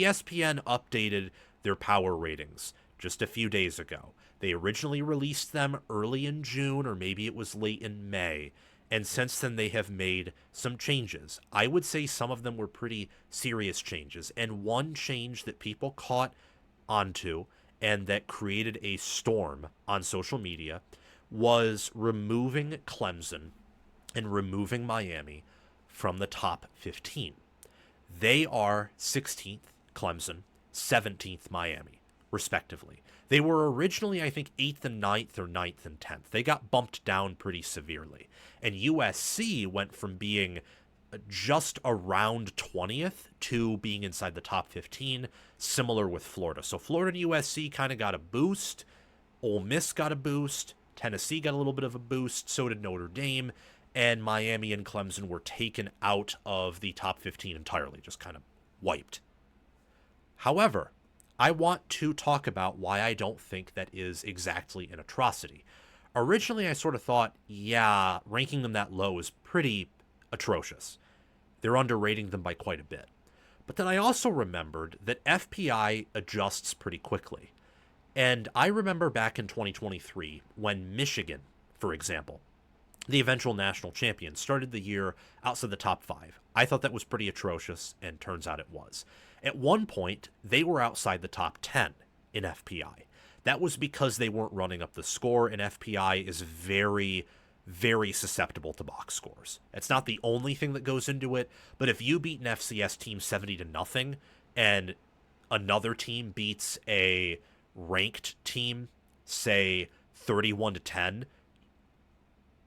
ESPN updated their power ratings just a few days ago. They originally released them early in June, or maybe it was late in May, and since then they have made some changes. I would say some of them were pretty serious changes, and one change that people caught onto and that created a storm on social media was removing Clemson and removing Miami from the top 15. They are 16th, Clemson, 17th, Miami, respectively. They were originally, I think, 8th and 9th or 9th and 10th. They got bumped down pretty severely. And USC went from being just around 20th to being inside the top 15, similar with Florida. So Florida and USC kind of got a boost. Ole Miss got a boost. Tennessee got a little bit of a boost. So did Notre Dame. And Miami and Clemson were taken out of the top 15 entirely, just kind of wiped. However, I want to talk about why I don't think that is exactly an atrocity. Originally, I sort of thought, yeah, ranking them that low is pretty atrocious. They're underrating them by quite a bit. But then I also remembered that FPI adjusts pretty quickly. And I remember back in 2023 when Michigan, for example, the eventual national champion, started the year outside the top 5. I thought that was pretty atrocious, and turns out it was. At one point, they were outside the top 10 in FPI. That was because they weren't running up the score, and FPI is very, very susceptible to box scores. It's not the only thing that goes into it, but if you beat an FCS team 70-0, and another team beats a ranked team, say 31-10,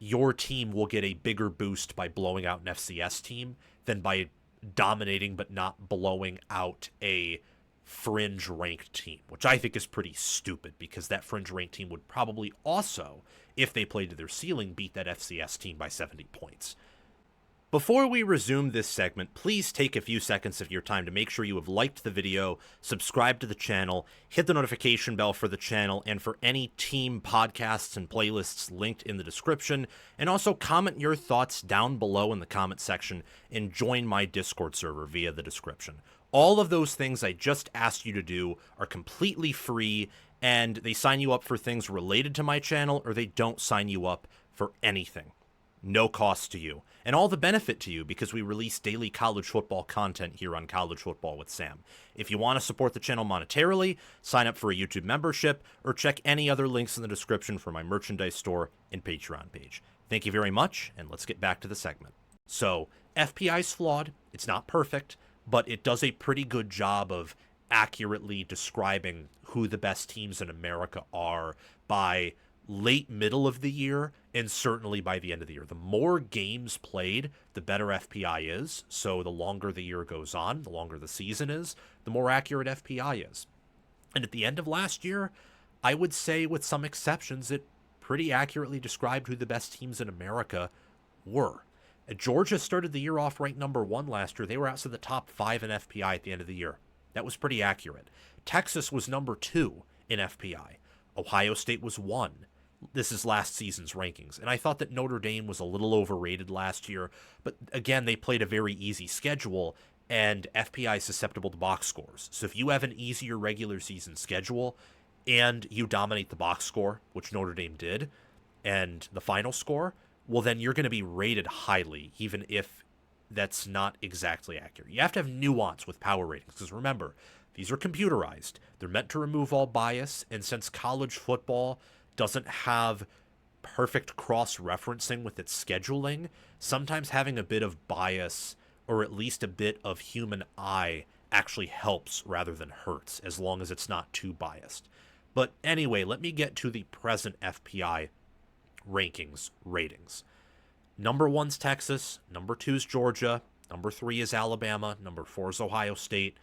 your team will get a bigger boost by blowing out an FCS team than by dominating but not blowing out a fringe ranked team, which I think is pretty stupid because that fringe ranked team would probably also, if they played to their ceiling, beat that FCS team by 70 points. Before we resume this segment, please take a few seconds of your time to make sure you have liked the video, subscribed to the channel, hit the notification bell for the channel and for any team podcasts and playlists linked in the description, and also comment your thoughts down below in the comment section and join my Discord server via the description. All of those things I just asked you to do are completely free, and they sign you up for things related to my channel, or they don't sign you up for anything. No cost to you, and all the benefit to you because we release daily college football content here on College Football with Sam. If you want to support the channel monetarily, sign up for a YouTube membership, or check any other links in the description for my merchandise store and Patreon page. Thank you very much, and let's get back to the segment. So, FPI's flawed, it's not perfect, but it does a pretty good job of accurately describing who the best teams in America are by late middle of the year and certainly by the end of the year. The more games played, the better FPI is. So the longer the year goes on, the longer the season is, the more accurate FPI is. And at the end of last year, I would say with some exceptions, it pretty accurately described who the best teams in America were. Georgia started the year off ranked number 1 last year. They were outside the top 5 in FPI at the end of the year. That was pretty accurate. Texas was number 2 in FPI. Ohio State was 1. This is last season's rankings. And I thought that Notre Dame was a little overrated last year. But again, they played a very easy schedule, and FPI is susceptible to box scores. So if you have an easier regular season schedule and you dominate the box score, which Notre Dame did, and the final score, well, then you're going to be rated highly, even if that's not exactly accurate. You have to have nuance with power ratings, because remember, these are computerized. They're meant to remove all bias, and since college football doesn't have perfect cross-referencing with its scheduling, sometimes having a bit of bias, or at least a bit of human eye, actually helps rather than hurts, as long as it's not too biased. But anyway, let me get to the present FPI rankings ratings. Number 1's Texas, number 2's Georgia, number 3 is Alabama, number 4 is Ohio State,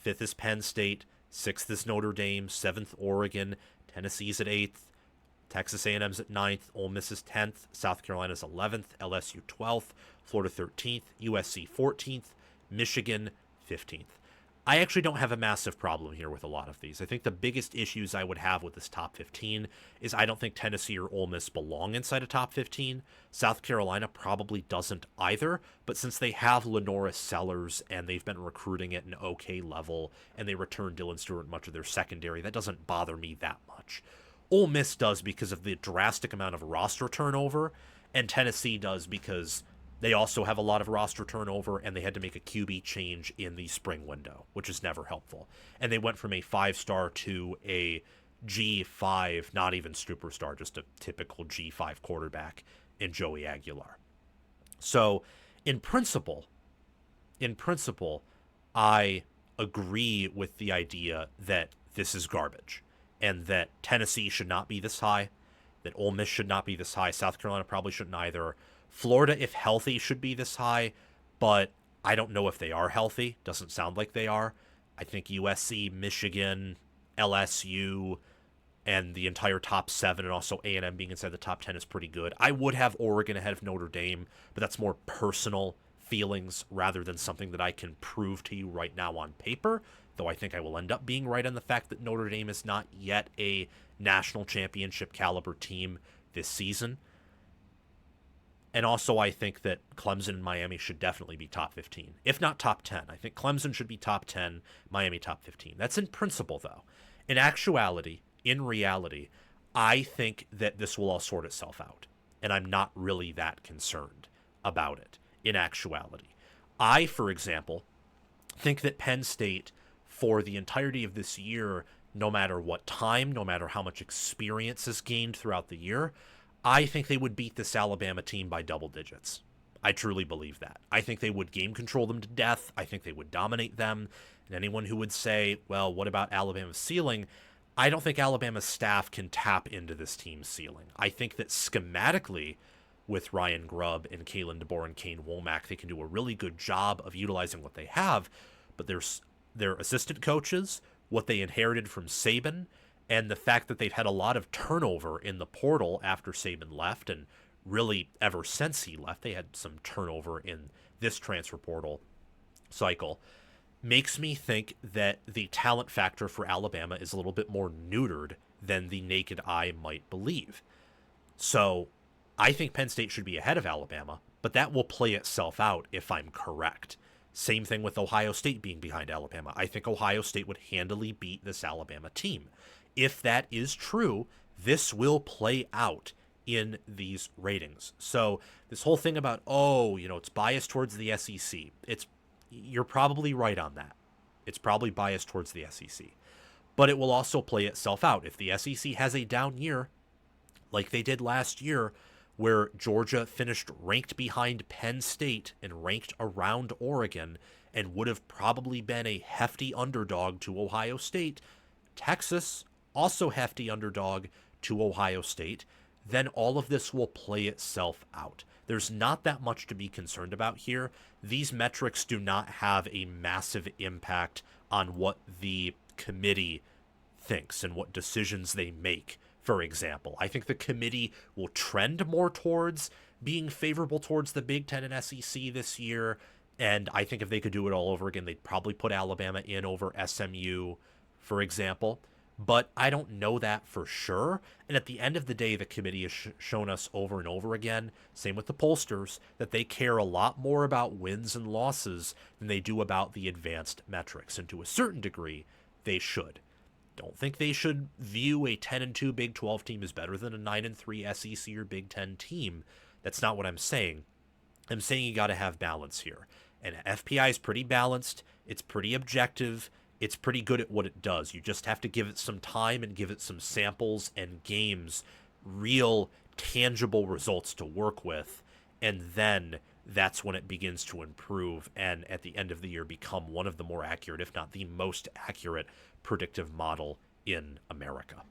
5th is Penn State, 6th is Notre Dame, 7th Oregon, Tennessee's at 8th, Texas A&M's at 9th, Ole Miss is 10th, South Carolina's 11th, LSU 12th, Florida 13th, USC 14th, Michigan 15th. I actually don't have a massive problem here with a lot of these. I think the biggest issues I would have with this top 15 is I don't think Tennessee or Ole Miss belong inside a top 15. South Carolina probably doesn't either, but since they have Lenora Sellers and they've been recruiting at an okay level and they return Dylan Stewart much of their secondary, that doesn't bother me that much. Ole Miss does because of the drastic amount of roster turnover, and Tennessee does because they also have a lot of roster turnover, and they had to make a QB change in the spring window, which is never helpful. And they went from a 5-star to a G5, not even superstar, just a typical G5 quarterback in Joey Aguilar. So, in principle, I agree with the idea that this is garbage and that Tennessee should not be this high, that Ole Miss should not be this high, South Carolina probably shouldn't either. Florida, if healthy, should be this high, but I don't know if they are healthy. Doesn't sound like they are. I think USC, Michigan, LSU, and the entire top 7, and also A&M being inside the top 10 is pretty good. I would have Oregon ahead of Notre Dame, but that's more personal feelings rather than something that I can prove to you right now on paper, though I think I will end up being right on the fact that Notre Dame is not yet a national championship caliber team this season. And also, I think that Clemson and Miami should definitely be top 15, if not top 10. I think Clemson should be top 10, Miami top 15. That's in principle, though. In actuality, in reality, I think that this will all sort itself out. And I'm not really that concerned about it in actuality. I, for example, think that Penn State, for the entirety of this year, no matter what time, no matter how much experience is gained throughout the year, I think they would beat this Alabama team by double digits. I truly believe that. I think they would game control them to death. I think they would dominate them. And anyone who would say, well, what about Alabama's ceiling? I don't think Alabama's staff can tap into this team's ceiling. I think that schematically, with Ryan Grubb and Kalen DeBoer and Kane Womack, they can do a really good job of utilizing what they have. But their assistant coaches, what they inherited from Saban, and the fact that they've had a lot of turnover in the portal after Saban left, and really ever since he left, they had some turnover in this transfer portal cycle, makes me think that the talent factor for Alabama is a little bit more neutered than the naked eye might believe. So I think Penn State should be ahead of Alabama, but that will play itself out if I'm correct. Same thing with Ohio State being behind Alabama. I think Ohio State would handily beat this Alabama team. If that is true, this will play out in these ratings. So this whole thing about, it's biased towards the SEC. You're probably right on that. It's probably biased towards the SEC. But it will also play itself out. If the SEC has a down year, like they did last year, where Georgia finished ranked behind Penn State and ranked around Oregon and would have probably been a hefty underdog to Ohio State, Texas also hefty underdog to Ohio State, then all of this will play itself out. There's not that much to be concerned about here. These metrics do not have a massive impact on what the committee thinks and what decisions they make, for example. I think the committee will trend more towards being favorable towards the Big Ten and SEC this year, and I think if they could do it all over again, they'd probably put Alabama in over SMU, for example. But I don't know that for sure. And at the end of the day, the committee has shown us over and over again, same with the pollsters, that they care a lot more about wins and losses than they do about the advanced metrics. And to a certain degree, they should. Don't think they should view a 10-2 Big 12 team as better than a 9-3 SEC or Big 10 team. That's not what I'm saying. I'm saying you got to have balance here. And FPI is pretty balanced. It's pretty objective. It's pretty good at what it does. You just have to give it some time and give it some samples and games, real tangible results to work with. And then that's when it begins to improve and at the end of the year become one of the more accurate, if not the most accurate, predictive model in America.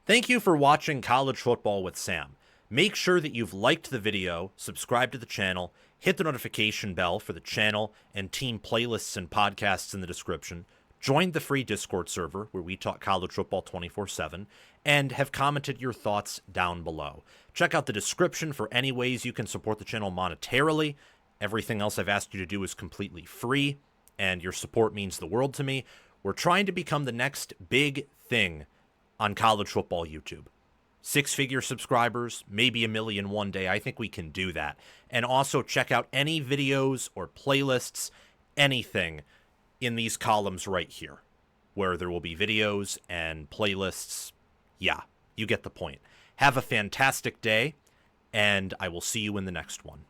Thank you for watching College Football with Sam. Make sure that you've liked the video, subscribe to the channel, hit the notification bell for the channel and team playlists and podcasts in the description. Join the free Discord server where we talk college football 24/7 and have commented your thoughts down below. Check out the description for any ways you can support the channel monetarily. Everything else I've asked you to do is completely free. and your support means the world to me. We're trying to become the next big thing on college football YouTube. 6-figure subscribers, maybe 1 million one day. I think we can do that. And also check out any videos or playlists, anything in these columns right here, where there will be videos and playlists. Yeah, you get the point. Have a fantastic day, and I will see you in the next one.